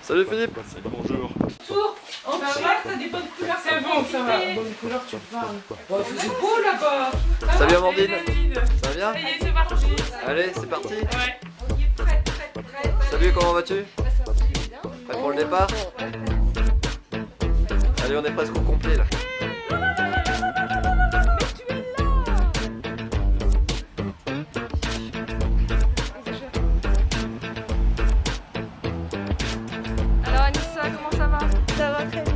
Salut Philippe. Bonjour. Bonjour. On va voir, t'as des bonnes couleurs. C'est bon, ça va. Bonnes couleurs, tu parles. C'est beau là-bas. Salut Amandine. Ça va bien? Ça y est, c'est parti. Allez, c'est parti. Ouais. On y est prête. Salut, comment vas-tu? Ça va bien. Prêt pour le départ? Allez, on est presque au complet là. Alors Anissa, comment ça va? Ça va très bien.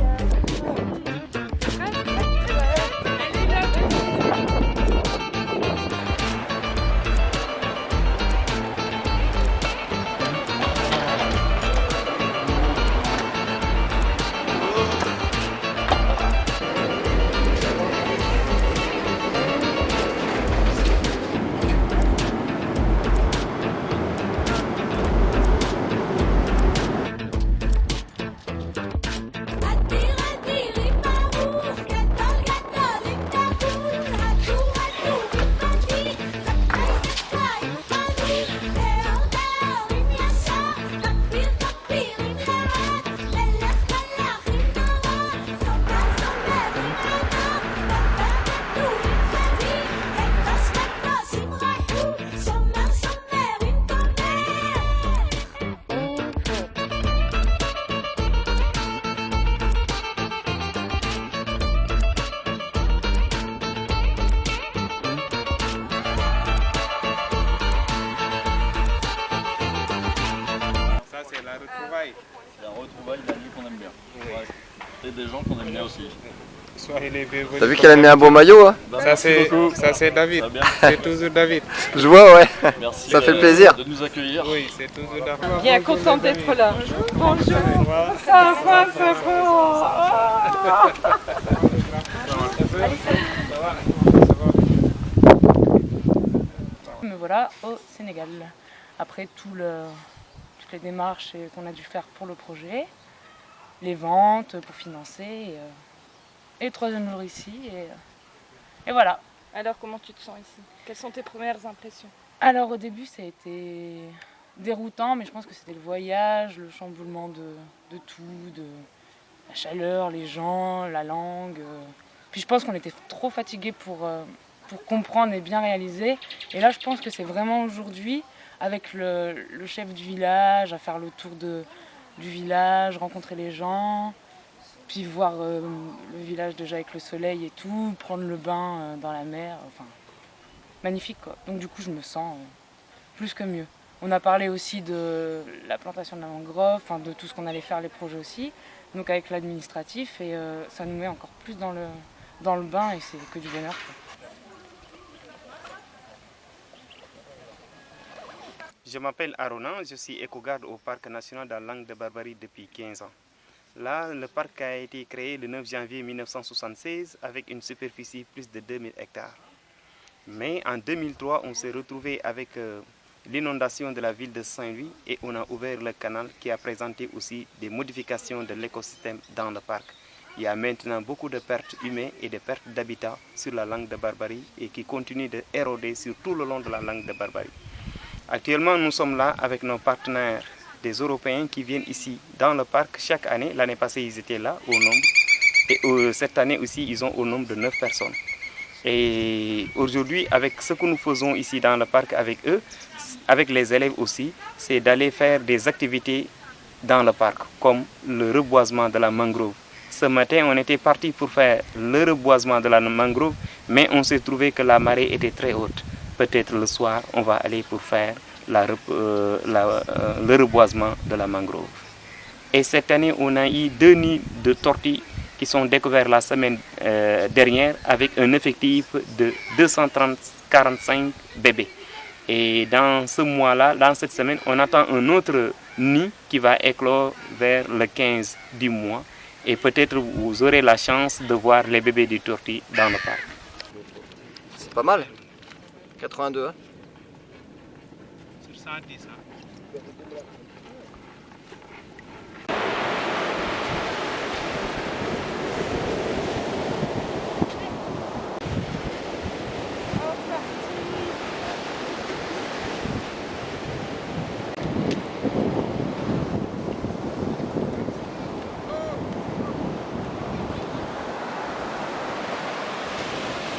C'est la retrouvaille. C'est la retrouvaille de la nuit qu'on aime bien. Ouais. Et des gens qu'on aime bien aussi. Soyez les bienvenus. T'as vu qu'elle a mis un beau maillot hein? Bah, Ça c'est David. Ça va bien. C'est toujours David. Je vois, ouais. Merci Ça fait plaisir. de nous accueillir. Oui, c'est toujours David. Bien content d'être là. Bonjour. Voilà. Ça va, ça va. Me voilà au Sénégal. Après toutes les démarches qu'on a dû faire pour le projet, les ventes pour financer, et le troisième jour ici, et voilà. Alors comment tu te sens ici? Quelles sont tes premières impressions? Alors au début ça a été déroutant, mais je pense que c'était le voyage, le chamboulement de tout, de la chaleur, les gens, la langue. Puis je pense qu'on était trop fatigués pour comprendre et bien réaliser. Et là je pense que c'est vraiment aujourd'hui, avec le chef du village, à faire le tour du village, rencontrer les gens, puis voir le village déjà avec le soleil et tout, prendre le bain dans la mer, enfin magnifique quoi. Donc du coup je me sens plus que mieux. On a parlé aussi de la plantation de la mangrove, enfin de tout ce qu'on allait faire, les projets aussi, donc avec l'administratif, et ça nous met encore plus dans le bain et c'est que du bonheur quoi. Je m'appelle Arona, je suis éco-garde au Parc national de la Langue de Barbarie depuis 15 ans. Là, le parc a été créé le 9 janvier 1976 avec une superficie plus de 2000 hectares. Mais en 2003, on s'est retrouvé avec l'inondation de la ville de Saint-Louis et on a ouvert le canal qui a présenté aussi des modifications de l'écosystème dans le parc. Il y a maintenant beaucoup de pertes humaines et de pertes d'habitat sur la Langue de Barbarie et qui continuent d'éroder sur tout le long de la Langue de Barbarie. Actuellement, nous sommes là avec nos partenaires des Européens qui viennent ici dans le parc chaque année. L'année passée, ils étaient là au nombre. Et cette année aussi, ils ont au nombre de 9 personnes. Et aujourd'hui, avec ce que nous faisons ici dans le parc avec eux, avec les élèves aussi, c'est d'aller faire des activités dans le parc, comme le reboisement de la mangrove. Ce matin, on était parti pour faire le reboisement de la mangrove, mais on s'est trouvé que la marée était très haute. Peut-être le soir, on va aller pour faire le reboisement de la mangrove. Et cette année, on a eu 2 nids de tortues qui sont découverts la semaine dernière avec un effectif de 245 bébés. Et dans ce mois-là, dans cette semaine, on attend un autre nid qui va éclore vers le 15 du mois. Et peut-être vous aurez la chance de voir les bébés du tortue dans le parc. C'est pas mal. 82 hein? Sur 110, hein.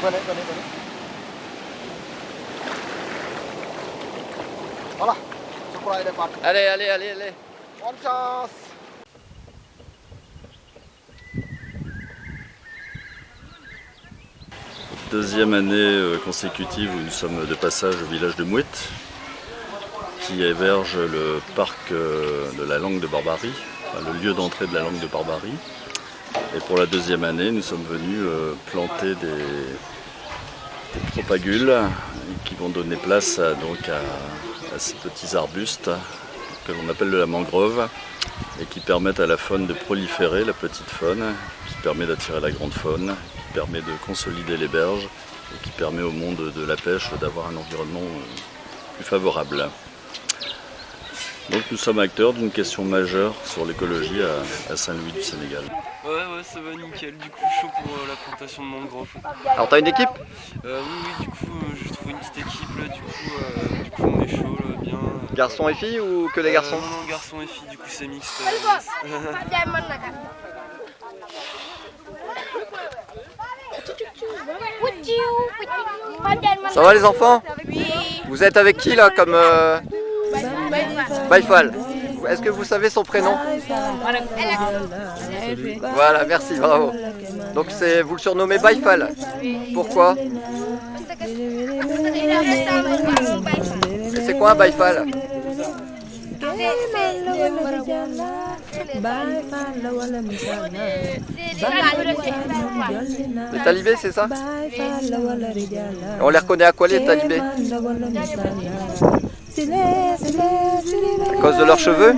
Venez, venez, venez. Voilà, je crois qu'il est parti. Allez, allez, allez, allez. Bonne chance. Deuxième année consécutive où nous sommes de passage au village de Mouette, qui héberge le parc de la langue de Barbarie, enfin, le lieu d'entrée de la langue de Barbarie. Et pour la deuxième année, nous sommes venus planter des propagules qui vont donner place à ces petits arbustes que l'on appelle de la mangrove et qui permettent à la faune de proliférer, la petite faune, qui permet d'attirer la grande faune, qui permet de consolider les berges et qui permet au monde de la pêche d'avoir un environnement plus favorable. Donc nous sommes acteurs d'une question majeure sur l'écologie à Saint-Louis du Sénégal. Ouais, ça va nickel, du coup chaud pour la plantation de mangrove. Alors t'as une équipe? Oui, du coup j'ai trouvé une petite équipe là, du coup on est chaud là, bien. Garçons et filles ou que les garçons? Non, garçons et filles, du coup c'est mixte. Ça va les enfants? Vous êtes avec qui là comme Baïfal? Est-ce que vous savez son prénom? Voilà, merci, bravo. Donc vous le surnommez Baïfal? Pourquoi? Et c'est quoi un Baïfal? Les talibés, c'est ça? On les reconnaît à quoi les talibés? À cause de leurs cheveux?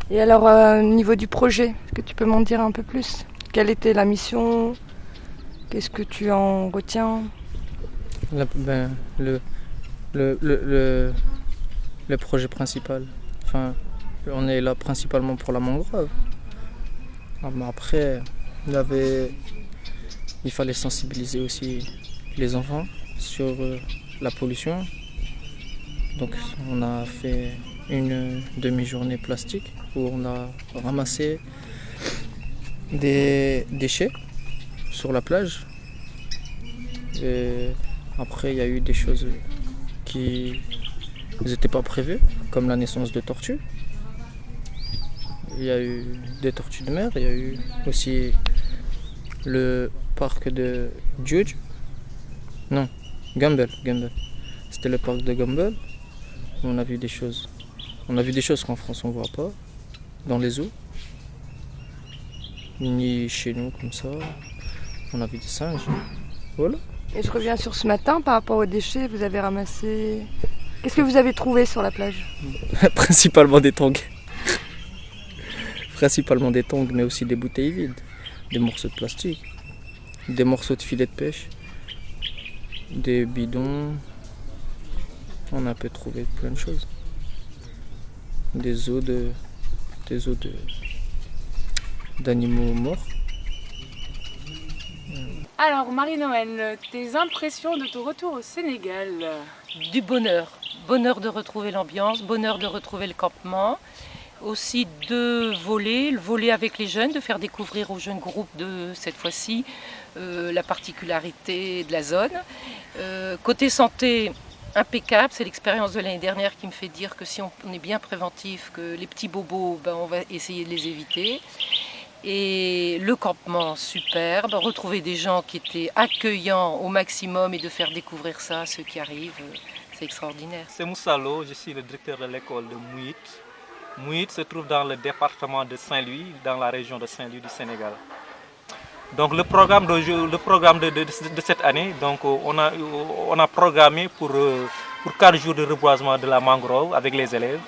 Et alors, au niveau du projet, est-ce que tu peux m'en dire un peu plus? Quelle était la mission? Qu'est-ce que tu en retiens? Le projet principal. Enfin, on est là principalement pour la mangrove. Après, il fallait sensibiliser aussi les enfants sur la pollution. Donc on a fait une demi-journée plastique où on a ramassé des déchets sur la plage. Et après, il y a eu des choses qui n'étaient pas prévues, comme la naissance de tortues. Il y a eu des tortues de mer, il y a eu aussi le parc de Djoudj. Non, Gambel. C'était le parc de Gambel. On a vu des choses. On a vu des choses qu'en France on ne voit pas, dans les eaux. Ni chez nous comme ça. On a vu des singes. Voilà. Et je reviens sur ce matin par rapport aux déchets, vous avez ramassé... Qu'est-ce que vous avez trouvé sur la plage? Principalement des tongs. Principalement des tongs, mais aussi des bouteilles vides, des morceaux de plastique, des morceaux de filets de pêche, des bidons. On a un peu trouvé plein de choses. Des os d'animaux morts. Alors Marie-Noël, tes impressions de ton retour au Sénégal? Du bonheur. Bonheur de retrouver l'ambiance, bonheur de retrouver le campement. Aussi deux volets, le volet avec les jeunes, de faire découvrir aux jeunes groupes de cette fois-ci la particularité de la zone. Côté santé, impeccable, c'est l'expérience de l'année dernière qui me fait dire que si on est bien préventif, que les petits bobos, on va essayer de les éviter. Et le campement superbe, retrouver des gens qui étaient accueillants au maximum et de faire découvrir ça à ceux qui arrivent, c'est extraordinaire. C'est Moussalo, je suis le directeur de l'école de Mouit. Mouit se trouve dans le département de Saint-Louis, dans la région de Saint-Louis du Sénégal. Donc le programme de cette année, donc on a programmé pour 4 jours de reboisement de la mangrove avec les élèves.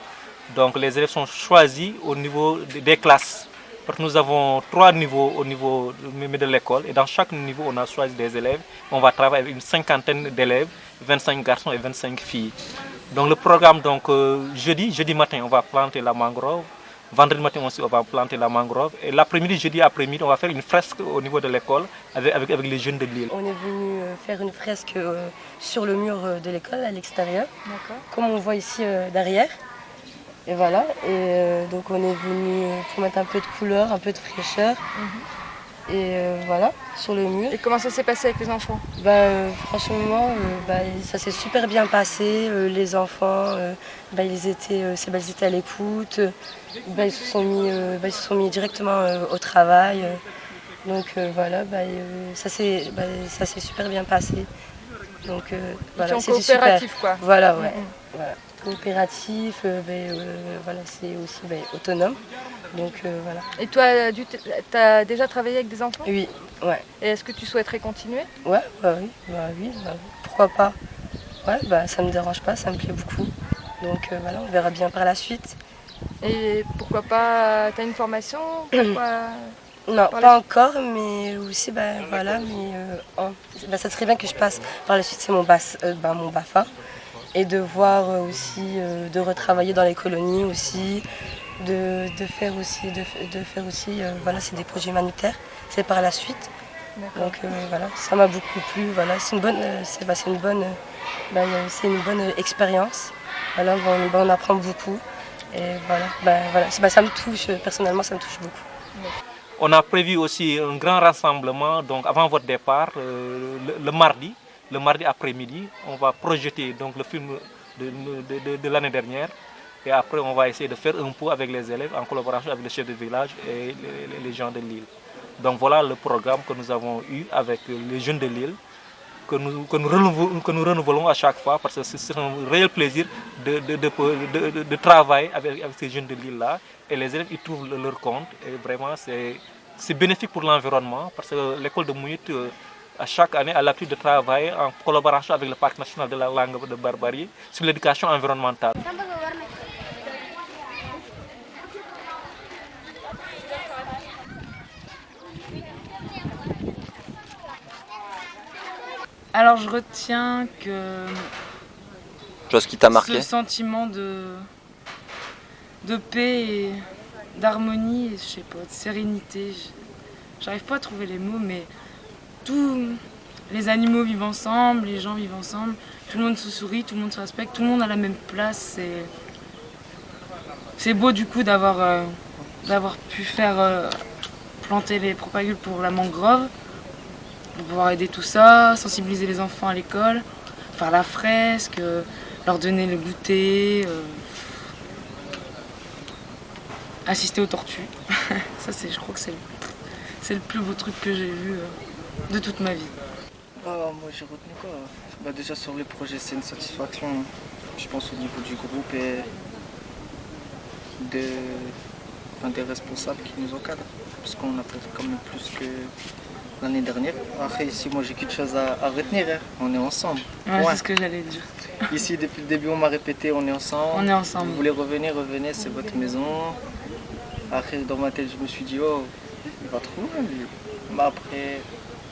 Donc les élèves sont choisis au niveau des classes. Parce que nous avons 3 niveaux au niveau de l'école et dans chaque niveau on a choisi des élèves. On va travailler avec une 50aine d'élèves, 25 garçons et 25 filles. Donc le programme, donc, jeudi matin on va planter la mangrove. Vendredi matin aussi, on va planter la mangrove. Et l'après-midi, jeudi après-midi, on va faire une fresque au niveau de l'école avec les jeunes de l'île. On est venu faire une fresque sur le mur de l'école à l'extérieur, comme on voit ici derrière. Et voilà, et donc on est venu pour mettre un peu de couleur, un peu de fraîcheur. Et voilà, sur le mur. Et comment ça s'est passé avec les enfants? Franchement, ça s'est super bien passé. Les enfants, ils étaient à l'écoute. Ils se sont mis directement au travail. Donc voilà, ça s'est super bien passé. Donc voilà, c'était super. Coopératif quoi. Voilà, ouais. Voilà. Coopératif, voilà, c'est aussi autonome. Donc voilà. Et toi, tu as déjà travaillé avec des enfants? Oui, ouais. Et est-ce que tu souhaiterais continuer? Ouais, oui, pourquoi pas. Ouais, ça me dérange pas, ça me plaît beaucoup. Donc voilà, on verra bien par la suite. Et pourquoi pas, tu as une formation? Non, pas encore, mais aussi, voilà, ça serait bien que je passe par la suite, c'est mon BAFA. Et de voir aussi, de retravailler dans les colonies aussi, de faire aussi, voilà, c'est des projets humanitaires, c'est par la suite. Donc voilà, ça m'a beaucoup plu, voilà, c'est une bonne expérience. Voilà, on apprend beaucoup et voilà, ça me touche, personnellement ça me touche beaucoup. On a prévu aussi un grand rassemblement, donc avant votre départ, le mardi après-midi, on va projeter donc, le film de l'année dernière. Et après, on va essayer de faire un pot avec les élèves en collaboration avec le chef de village et les gens de l'île. Donc voilà le programme que nous avons eu avec les jeunes de l'île, que nous renouvelons à chaque fois parce que c'est un réel plaisir de travailler avec ces jeunes de l'île-là. Et les élèves, ils trouvent leur compte. Et vraiment, c'est bénéfique pour l'environnement parce que l'école de Mouit, à chaque année, a l'habitude de travailler en collaboration avec le Parc national de la langue de Barbarie sur l'éducation environnementale. Alors je retiens que Chose qui t'a marqué? ce sentiment de paix et d'harmonie, je sais pas, de sérénité, j'arrive pas à trouver les mots, mais tous les animaux vivent ensemble, les gens vivent ensemble, tout le monde se sourit, tout le monde se respecte, tout le monde a la même place. C'est beau du coup d'avoir pu faire planter les propagules pour la mangrove, pour pouvoir aider tout ça, sensibiliser les enfants à l'école, faire la fresque, leur donner le goûter, assister aux tortues. Ça, je crois que c'est le plus beau truc que j'ai vu de toute ma vie. Moi j'ai retenu quoi? Déjà sur le projet, c'est une satisfaction, je pense, au niveau du groupe et des responsables qui nous encadrent, parce qu'on a fait quand même plus que l'année dernière. Après ici, moi j'ai quelque chose à retenir, hein. On est ensemble. Ouais, c'est ce que j'allais dire. Ici depuis le début on m'a répété on est ensemble. On est ensemble. Vous voulez revenir, revenez, c'est votre maison. Après dans ma tête je me suis dit oh il va trouver lui. Mais après.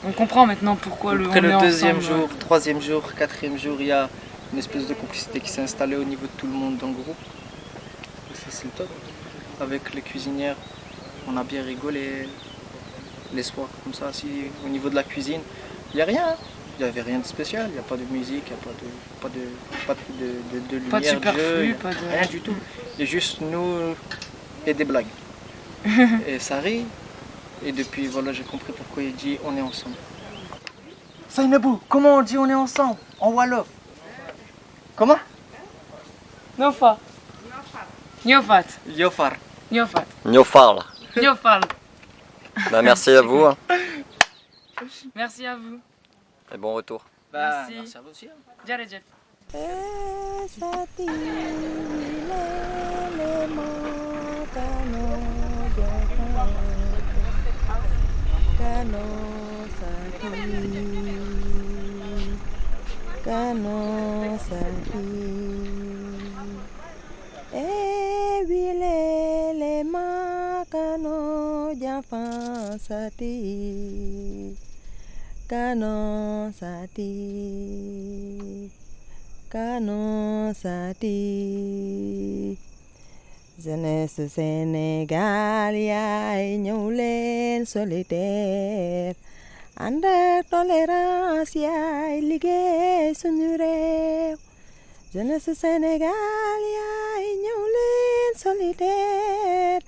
On comprend maintenant pourquoi après le deuxième ensemble, jour, troisième jour, quatrième jour, il y a une espèce de complicité qui s'est installée au niveau de tout le monde dans le groupe. Et ça c'est le top. Avec les cuisinières, on a bien rigolé. Les soirs comme ça, au niveau de la cuisine, il n'y a rien. Il n'y avait rien de spécial, il n'y a pas de musique, il n'y a pas de lumière, pas de superflu, pas de... rien du tout. Il y a juste nous et des blagues. Et ça rit. Et depuis, voilà, j'ai compris pourquoi il dit on est ensemble. Sainabou, comment on dit on est ensemble en Wolof? Comment? Nofa. Niofat. Yofar. Niofat. Niofal. Niofal. Merci à vous. Hein. Merci à vous. Et bon retour. Merci à vous aussi. Jarejef. Kano sati jeunesse Sénégal yaay ñëw leen solidaire ànd ak tolérance yaay liggéey suñu réew jeunesse Sénégal yaay ñëw leen solidaire